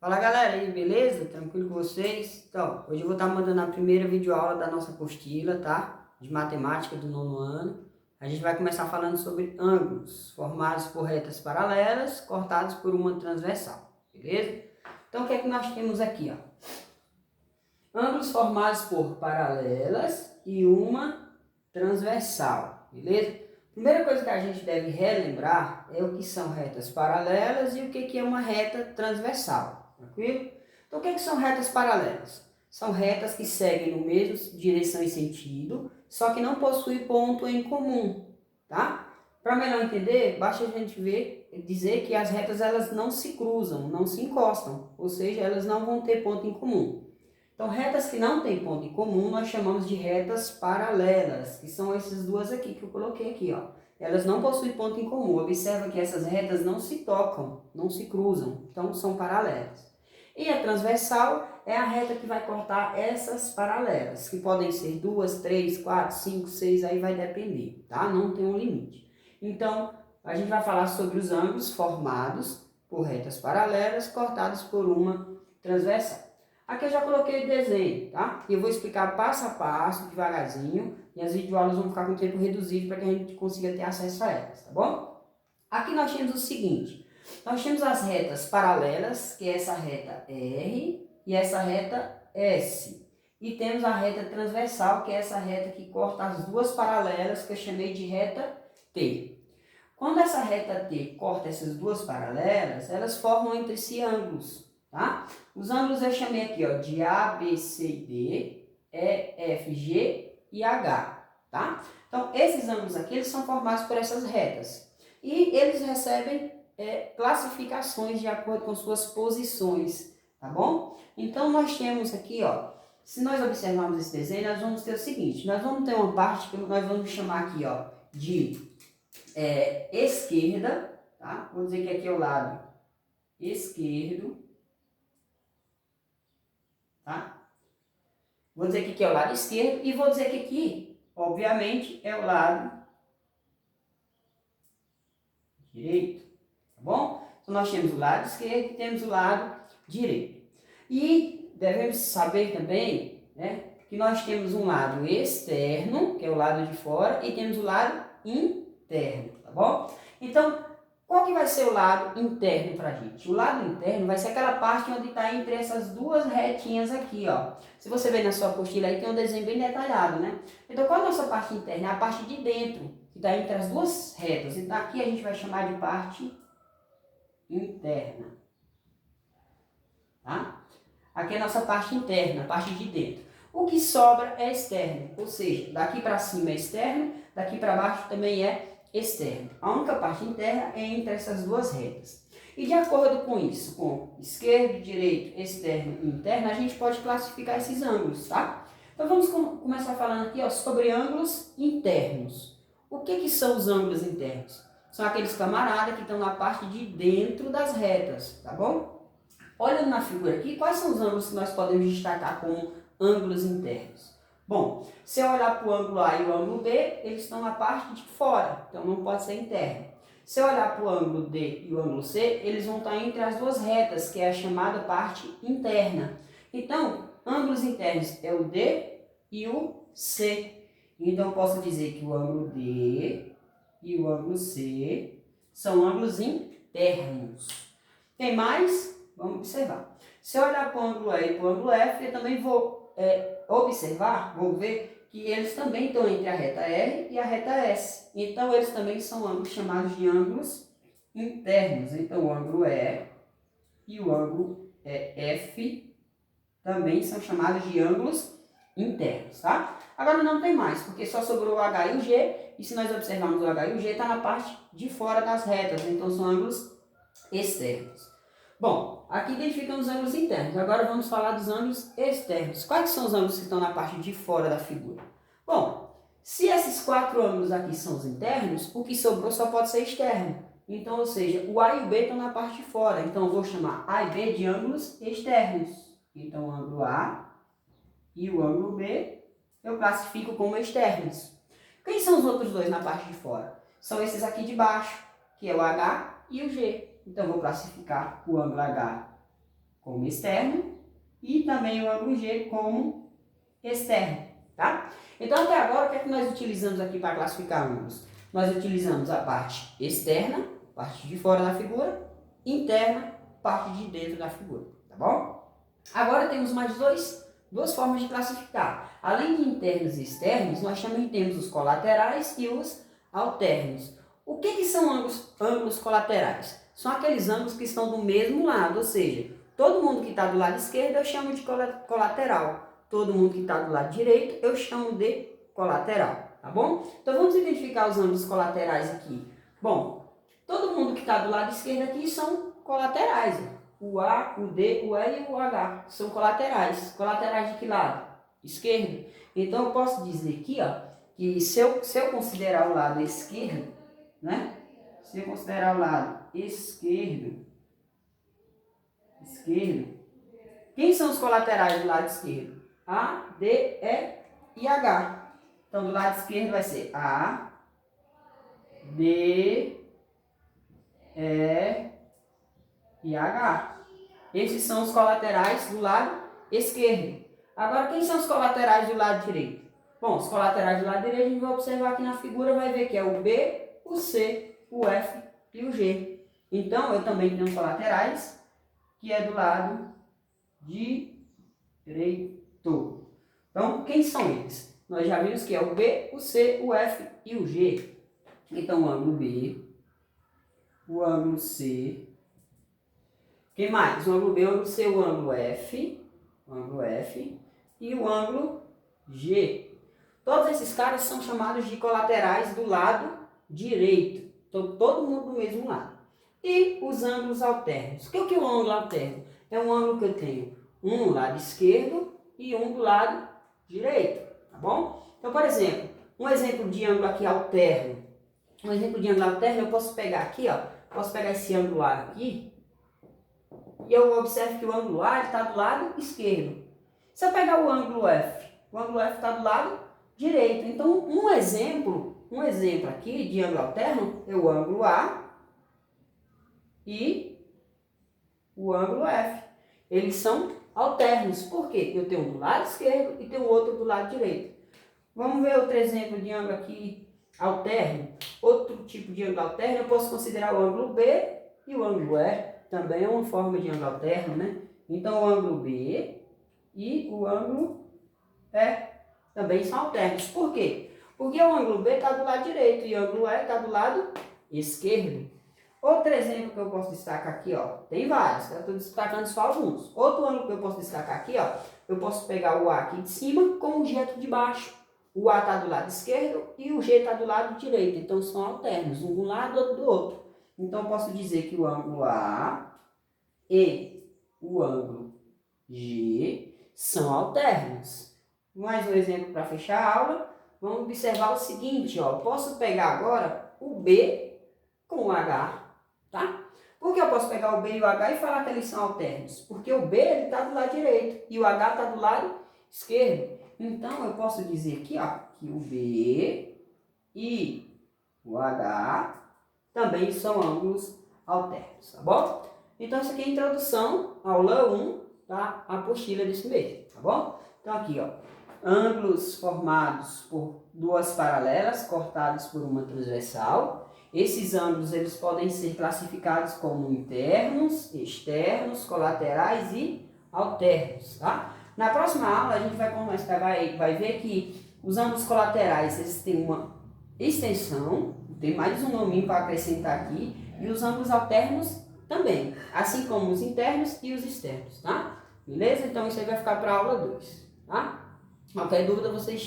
Fala galera, aí beleza? Tranquilo com vocês? Então, hoje eu vou estar mandando a primeira videoaula da nossa apostila, tá? De matemática do nono ano. A gente vai começar falando sobre ângulos formados por retas paralelas cortados por uma transversal, beleza? Então o que é que nós temos aqui, ó? Ângulos formados por paralelas e uma transversal, beleza? Primeira coisa que a gente deve relembrar é o que são retas paralelas e o que é uma reta transversal, tranquilo? Então o que são retas paralelas? São retas que seguem no mesmo direção e sentido, só que não possuem ponto em comum, tá? Para melhor entender, basta a gente dizer que as retas elas não se cruzam, não se encostam, ou seja, elas não vão ter ponto em comum. Então, retas que não têm ponto em comum, nós chamamos de retas paralelas, que são essas duas aqui que eu coloquei aqui, ó. Elas não possuem ponto em comum. Observa que essas retas não se tocam, não se cruzam, então são paralelas. E a transversal é a reta que vai cortar essas paralelas, que podem ser 2, 3, 4, 5, 6, aí vai depender, tá? Não tem um limite. Então, a gente vai falar sobre os ângulos formados por retas paralelas cortados por uma transversal. Aqui eu já coloquei o desenho, tá? E eu vou explicar passo a passo, devagarzinho, e as videoaulas vão ficar com tempo reduzido para que a gente consiga ter acesso a elas, tá bom? Aqui nós temos o seguinte, nós temos as retas paralelas, que é essa reta R e essa reta S. E temos a reta transversal, que é essa reta que corta as duas paralelas, que eu chamei de reta T. Quando essa reta T corta essas duas paralelas, elas formam entre si ângulos, tá? Os ângulos eu chamei aqui, ó, de A, B, C e D, E, F, G e H, tá? Então, esses ângulos aqui, eles são formados por essas retas. E eles recebem classificações de acordo com suas posições, tá bom? Então, nós temos aqui, ó, se nós observarmos esse desenho, nós vamos ter o seguinte, nós vamos ter uma parte que nós vamos chamar aqui, ó, de esquerda, tá? Vou dizer que aqui é o lado esquerdo, tá? Vou dizer que aqui é o lado esquerdo e vou dizer que aqui, obviamente, é o lado direito, tá bom? Então nós temos o lado esquerdo e temos o lado direito. E devemos saber também, né, que nós temos um lado externo, que é o lado de fora, e temos o lado interno, tá bom? Então, qual que vai ser o lado interno para a gente? O lado interno vai ser aquela parte onde está entre essas duas retinhas aqui, ó. Se você ver na sua apostila aí, tem um desenho bem detalhado, né? Então, qual é a nossa parte interna? É a parte de dentro, que está entre as duas retas. Então, aqui a gente vai chamar de parte interna, tá? Aqui é a nossa parte interna, a parte de dentro. O que sobra é externo, ou seja, daqui para cima é externo, daqui para baixo também é externo. A única parte interna é entre essas duas retas. E de acordo com isso, com esquerdo, direito, externo e interno, a gente pode classificar esses ângulos, tá? Então vamos começar falando aqui, ó, sobre ângulos internos. O que são os ângulos internos? São aqueles camaradas que estão na parte de dentro das retas, tá bom? Olhando na figura aqui, quais são os ângulos que nós podemos destacar como ângulos internos? Bom, se eu olhar para o ângulo A e o ângulo B, eles estão na parte de fora, então não pode ser interno. Se eu olhar para o ângulo D e o ângulo C, eles vão estar entre as duas retas, que é a chamada parte interna. Então, ângulos internos é o D e o C. Então, eu posso dizer que o ângulo D e o ângulo C são ângulos internos. Tem mais? Vamos observar. Se eu olhar para o ângulo E e para o ângulo F, eu também vou observar, vou ver que eles também estão entre a reta R e a reta S. Então, eles também são ângulos chamados de ângulos internos. Então, o ângulo E e o ângulo F também são chamados de ângulos internos, tá? Agora não tem mais, porque só sobrou o H e o G, e se nós observarmos o H e o G, está na parte de fora das retas, então são ângulos externos. Bom, aqui identificamos os ângulos internos, agora vamos falar dos ângulos externos. Quais são os ângulos que estão na parte de fora da figura? Bom, se esses quatro ângulos aqui são os internos, o que sobrou só pode ser externo. Então, ou seja, o A e o B estão na parte de fora, então eu vou chamar A e B de ângulos externos. Então, o ângulo A e o ângulo B eu classifico como externos. Quem são os outros dois na parte de fora? São esses aqui de baixo, que é o H e o G. Então, vou classificar o ângulo H como externo e também o ângulo G como externo, tá? Então até agora o que é que nós utilizamos aqui para classificar ângulos? Nós utilizamos a parte externa, parte de fora da figura, interna, parte de dentro da figura, tá bom? Agora temos mais duas formas de classificar. Além de internos e externos, nós também temos os colaterais e os alternos. O que são ângulos colaterais? São aqueles ângulos que estão do mesmo lado, ou seja, todo mundo que está do lado esquerdo eu chamo de colateral. Todo mundo que está do lado direito eu chamo de colateral, tá bom? Então vamos identificar os ângulos colaterais aqui. Bom, todo mundo que está do lado esquerdo aqui são colaterais. O A, o D, o E e o H são colaterais. Colaterais de que lado? Esquerdo. Então eu posso dizer aqui, ó, que se eu considerar o lado esquerdo, né? Se eu considerar o lado esquerdo, quem são os colaterais do lado esquerdo? A, D, E e H. Então do lado esquerdo vai ser A, D, E e H. Esses são os colaterais do lado esquerdo. Agora, quem são os colaterais do lado direito? Bom, os colaterais do lado direito, a gente vai observar aqui na figura, vai ver que é o B, o C, o F e o G. Então, eu também tenho colaterais, que é do lado direito. Então, quem são eles? Nós já vimos que é o B, o C, o F e o G. Então, o ângulo B, o ângulo C. Quem mais? O ângulo B, o ângulo C, o ângulo F e o ângulo G. Todos esses caras são chamados de colaterais do lado direito. Então, todo mundo do mesmo lado. E os ângulos alternos. O que é o ângulo alterno? É um ângulo que eu tenho um do lado esquerdo e um do lado direito, tá bom? Então, por exemplo, um exemplo de ângulo aqui alterno. Um exemplo de ângulo alterno, eu posso pegar aqui, ó. Posso pegar esse ângulo A aqui. E eu observo que o ângulo A está do lado esquerdo. Se eu pegar o ângulo F está do lado direito. Então, um exemplo aqui de ângulo alterno é o ângulo A e o ângulo F. Eles são alternos. Por quê? Eu tenho um do lado esquerdo e tenho outro do lado direito. Vamos ver outro exemplo de ângulo aqui alterno. Outro tipo de ângulo alterno, eu posso considerar o ângulo B e o ângulo E. Também é uma forma de ângulo alterno, né? Então, o ângulo B e o ângulo E também são alternos. Por quê? Porque o ângulo B está do lado direito e o ângulo E está do lado esquerdo. Outro exemplo que eu posso destacar aqui, ó, tem vários, eu estou destacando só alguns. Outro ângulo que eu posso destacar aqui, ó, eu posso pegar o A aqui de cima com o G aqui de baixo. O A está do lado esquerdo e o G está do lado direito. Então, são alternos, um do lado, outro do outro. Então, eu posso dizer que o ângulo A e o ângulo G são alternos. Mais um exemplo para fechar a aula. Vamos observar o seguinte, ó. Eu posso pegar agora o B com o H, tá? Por que eu posso pegar o B e o H e falar que eles são alternos? Porque o B está do lado direito e o H está do lado esquerdo. Então, eu posso dizer aqui, ó, que o B e o H também são ângulos alternos, tá bom? Então, isso aqui é a introdução, aula 1, da apostila desse mês, tá bom? Então, aqui, ó, ângulos formados por duas paralelas cortadas por uma transversal. Esses ângulos, eles podem ser classificados como internos, externos, colaterais e alternos, tá? Na próxima aula, a gente vai ver que os ângulos colaterais, eles têm uma extensão, tem mais um nominho para acrescentar aqui, e os ângulos alternos também, assim como os internos e os externos, tá? Beleza? Então isso aí vai ficar para a aula 2, tá? Qualquer dúvida vocês